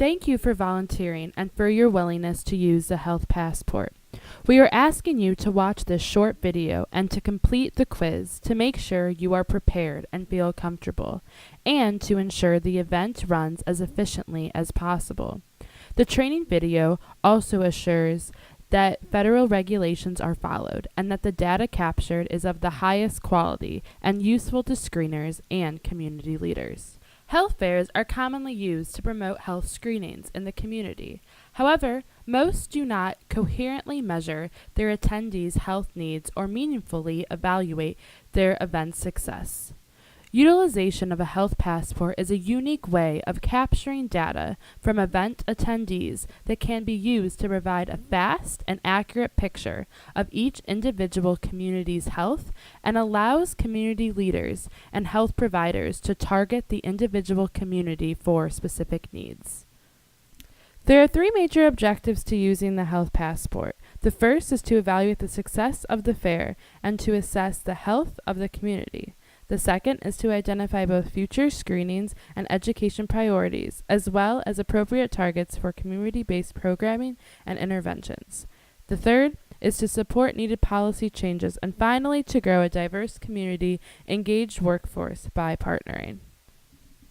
Thank you for volunteering and for your willingness to use the Health Passport. We are asking you to watch this short video and to complete the quiz to make sure you are prepared and feel comfortable, and to ensure the event runs as efficiently as possible. The training video also assures that federal regulations are followed and that the data captured is of the highest quality and useful to screeners and community leaders. Health fairs are commonly used to promote health screenings in the community. However, most do not coherently measure their attendees' health needs or meaningfully evaluate their event's success. Utilization of a health passport is a unique way of capturing data from event attendees that can be used to provide a fast and accurate picture of each individual community's health and allows community leaders and health providers to target the individual community for specific needs. There are three major objectives to using the health passport. The first is to evaluate the success of the fair and to assess the health of the community. The second is to identify both future screenings and education priorities, as well as appropriate targets for community-based programming and interventions. The third is to support needed policy changes, and finally to grow a diverse community engaged workforce by partnering.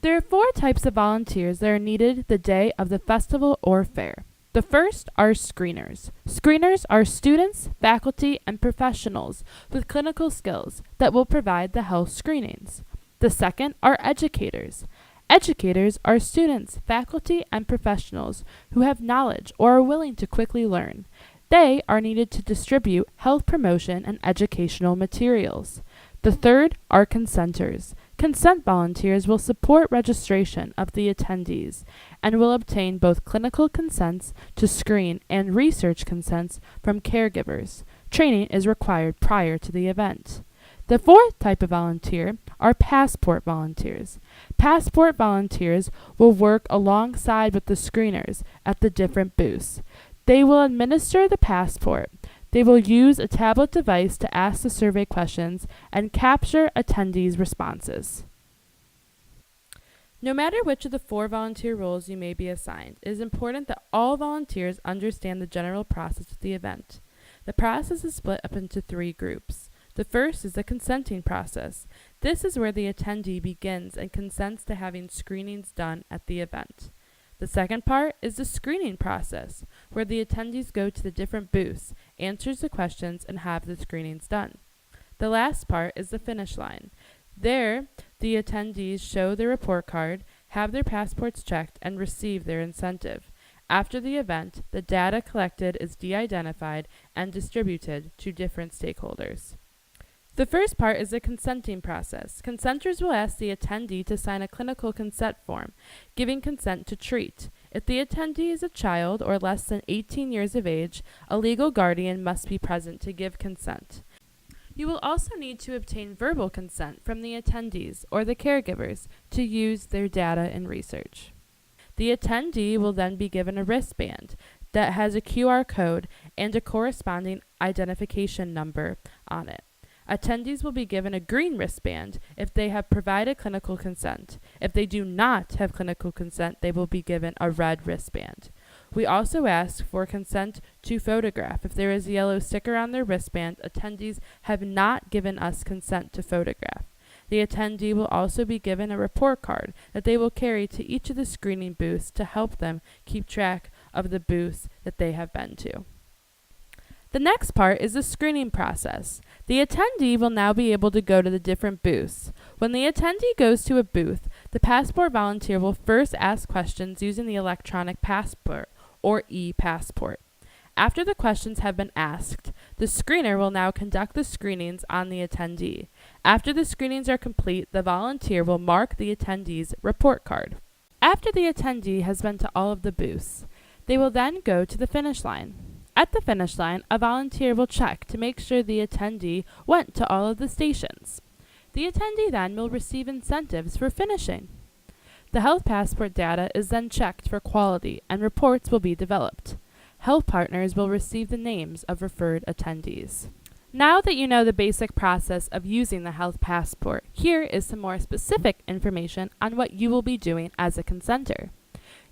There are 4 types of volunteers that are needed the day of the festival or fair. The first are screeners. Screeners are students, faculty, and professionals with clinical skills that will provide the health screenings. The second are educators. Educators are students, faculty, and professionals who have knowledge or are willing to quickly learn. They are needed to distribute health promotion and educational materials. The third are consenters. Consent volunteers will support registration of the attendees and will obtain both clinical consents to screen and research consents from caregivers. Training is required prior to the event. The fourth type of volunteer are passport volunteers. Passport volunteers will work alongside with the screeners at the different booths. They will administer the passport. They will use a tablet device to ask the survey questions and capture attendees' responses. No matter which of the 4 volunteer roles you may be assigned, it is important that all volunteers understand the general process of the event. The process is split up into 3 groups. The first is the consenting process. This is where the attendee begins and consents to having screenings done at the event. The second part is the screening process, where the attendees go to the different booths, answers the questions, and have the screenings done. The last part is the finish line. There, the attendees show their report card, have their passports checked, and receive their incentive. After the event, the data collected is de-identified and distributed to different stakeholders. The first part is the consenting process. Consenters will ask the attendee to sign a clinical consent form, giving consent to treat. If the attendee is a child or less than 18 years of age, a legal guardian must be present to give consent. You will also need to obtain verbal consent from the attendees or the caregivers to use their data in research. The attendee will then be given a wristband that has a QR code and a corresponding identification number on it. Attendees will be given a green wristband if they have provided clinical consent. If they do not have clinical consent, they will be given a red wristband. We also ask for consent to photograph. If there is a yellow sticker on their wristband, attendees have not given us consent to photograph. The attendee will also be given a report card that they will carry to each of the screening booths to help them keep track of the booths that they have been to. The next part is the screening process. The attendee will now be able to go to the different booths. When the attendee goes to a booth, the passport volunteer will first ask questions using the electronic passport or e-passport. After the questions have been asked, the screener will now conduct the screenings on the attendee. After the screenings are complete, the volunteer will mark the attendee's report card. After the attendee has been to all of the booths, they will then go to the finish line. At the finish line, a volunteer will check to make sure the attendee went to all of the stations. The attendee then will receive incentives for finishing. The health passport data is then checked for quality and reports will be developed. Health partners will receive the names of referred attendees. Now that you know the basic process of using the health passport, here is some more specific information on what you will be doing as a consenter.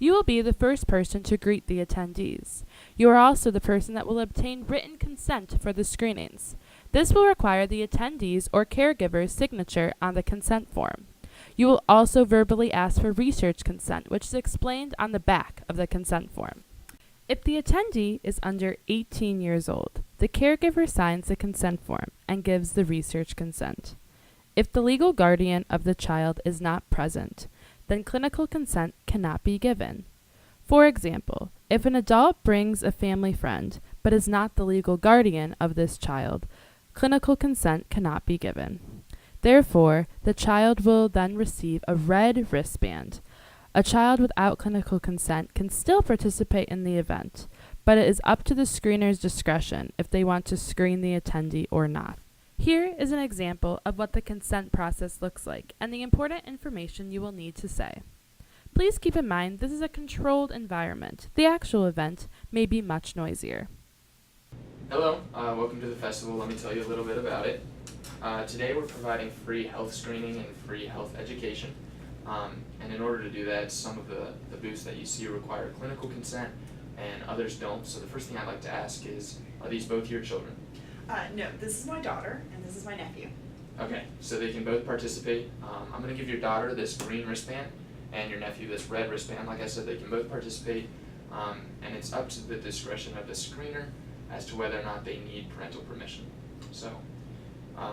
You will be the first person to greet the attendees. You are also the person that will obtain written consent for the screenings. This will require the attendee's or caregiver's signature on the consent form. You will also verbally ask for research consent, which is explained on the back of the consent form. If the attendee is under 18 years old, the caregiver signs the consent form and gives the research consent. If the legal guardian of the child is not present, then clinical consent cannot be given. For example, if an adult brings a family friend but is not the legal guardian of this child, clinical consent cannot be given. Therefore, the child will then receive a red wristband. A child without clinical consent can still participate in the event, but it is up to the screener's discretion if they want to screen the attendee or not. Here is an example of what the consent process looks like and the important information you will need to say. Please keep in mind this is a controlled environment. The actual event may be much noisier. Hello, welcome to the festival. Let me tell you a little bit about it. Today we're providing free health screening and free health education. And in order to do that, some of the booths that you see require clinical consent and others don't. So the first thing I'd like to ask is, are these both your children? No, this is my daughter and this is my nephew. Okay, so they can both participate. I'm going to give your daughter this green wristband and your nephew this red wristband. Like I said, they can both participate, and it's up to the discretion of the screener as to whether or not they need parental permission. So,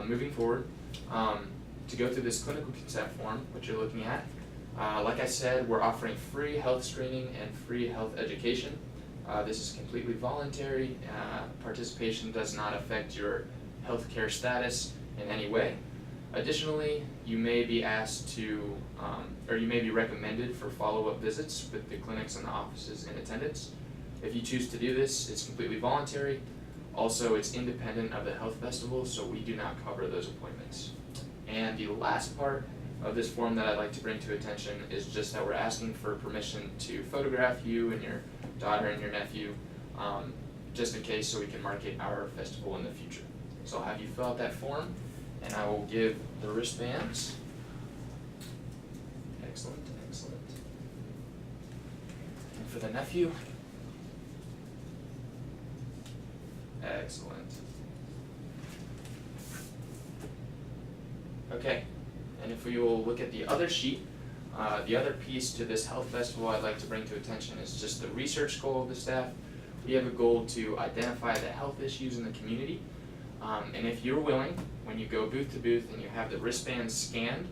moving forward, to go through this clinical consent form, which you're looking at, like I said, we're offering free health screening and free health education. This is completely voluntary. Participation does not affect your healthcare status in any way. Additionally, you may be asked to, or you may be recommended for follow-up visits with the clinics and the offices in attendance. If you choose to do this, it's completely voluntary. Also, it's independent of the health festival, so we do not cover those appointments. And the last part of this form that I'd like to bring to attention is just that we're asking for permission to photograph you and your daughter and your nephew, just in case, so we can market our festival in the future. So I'll have you fill out that form, and I will give the wristbands. Excellent, excellent. And for the nephew, excellent. Okay, and if we will look at the other sheet, the other piece to this health festival I'd like to bring to attention is just the research goal of the staff. We have a goal to identify the health issues in the community, and if you're willing, when you go booth to booth and you have the wristbands scanned,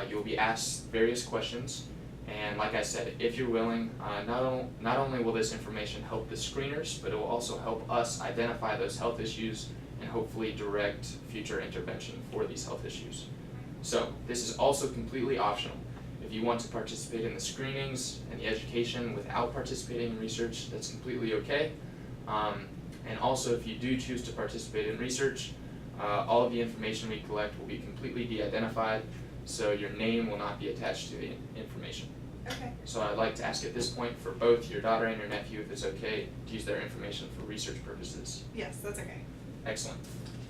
you'll be asked various questions. And like I said, if you're willing, not only will this information help the screeners, but it will also help us identify those health issues and hopefully direct future intervention for these health issues. So this is also completely optional. If you want to participate in the screenings and the education without participating in research, that's completely okay. And also, if you do choose to participate in research, all of the information we collect will be completely de-identified, so your name will not be attached to the information. Okay. So I'd like to ask at this point for both your daughter and your nephew if it's okay to use their information for research purposes. Yes, that's okay. Excellent.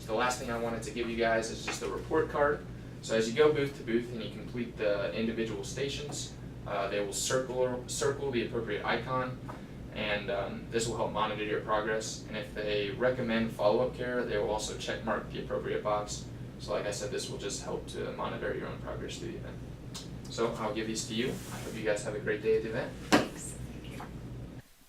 So the last thing I wanted to give you guys is just a report card. So as you go booth to booth and you complete the individual stations, they will circle the appropriate icon, and this will help monitor your progress. And if they recommend follow-up care, they will also check mark the appropriate box. So like I said, this will just help to monitor your own progress through the event. So I'll give these to you. I hope you guys have a great day at the event. Thanks. Thank you.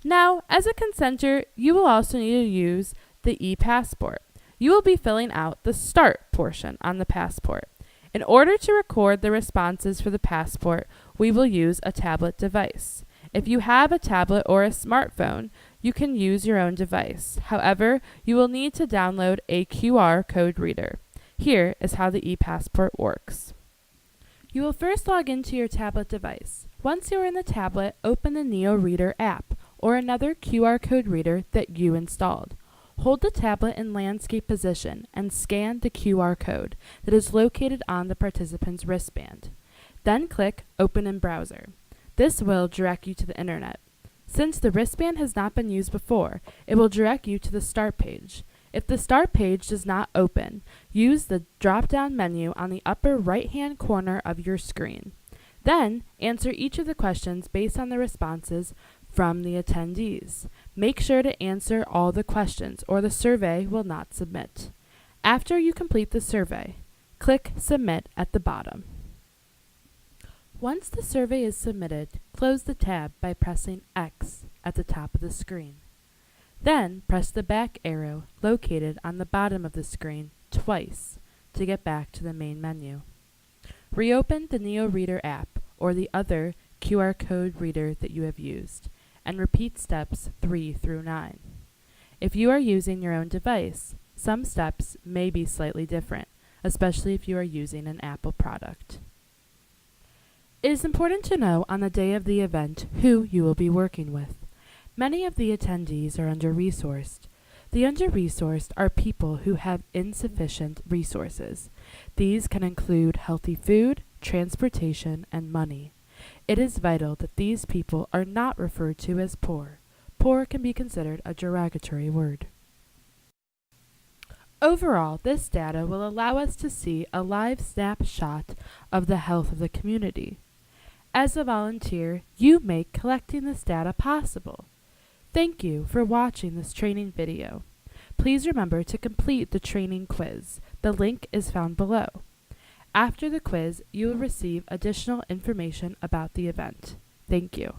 Now, as a consenter, you will also need to use the e-passport. You will be filling out the start portion on the passport. In order to record the responses for the passport, we will use a tablet device. If you have a tablet or a smartphone, you can use your own device. However, you will need to download a QR code reader. Here is how the e-passport works. You will first log into your tablet device. Once you are in the tablet, open the Neo Reader app or another QR code reader that you installed. Hold the tablet in landscape position and scan the QR code that is located on the participant's wristband. Then click Open in Browser. This will direct you to the internet. Since the wristband has not been used before, it will direct you to the start page. If the start page does not open, use the drop-down menu on the upper right-hand corner of your screen. Then, answer each of the questions based on the responses from the attendees. Make sure to answer all the questions or the survey will not submit. After you complete the survey, click Submit at the bottom. Once the survey is submitted, close the tab by pressing X at the top of the screen. Then press the back arrow located on the bottom of the screen twice to get back to the main menu. Reopen the NeoReader app or the other QR code reader that you have used and repeat steps 3 through 9. If you are using your own device, some steps may be slightly different, especially if you are using an Apple product. It is important to know on the day of the event who you will be working with. Many of the attendees are under-resourced. The under-resourced are people who have insufficient resources. These can include healthy food, transportation, and money. It is vital that these people are not referred to as poor. Poor can be considered a derogatory word. Overall, this data will allow us to see a live snapshot of the health of the community. As a volunteer, you make collecting this data possible. Thank you for watching this training video. Please remember to complete the training quiz. The link is found below. After the quiz, you will receive additional information about the event. Thank you.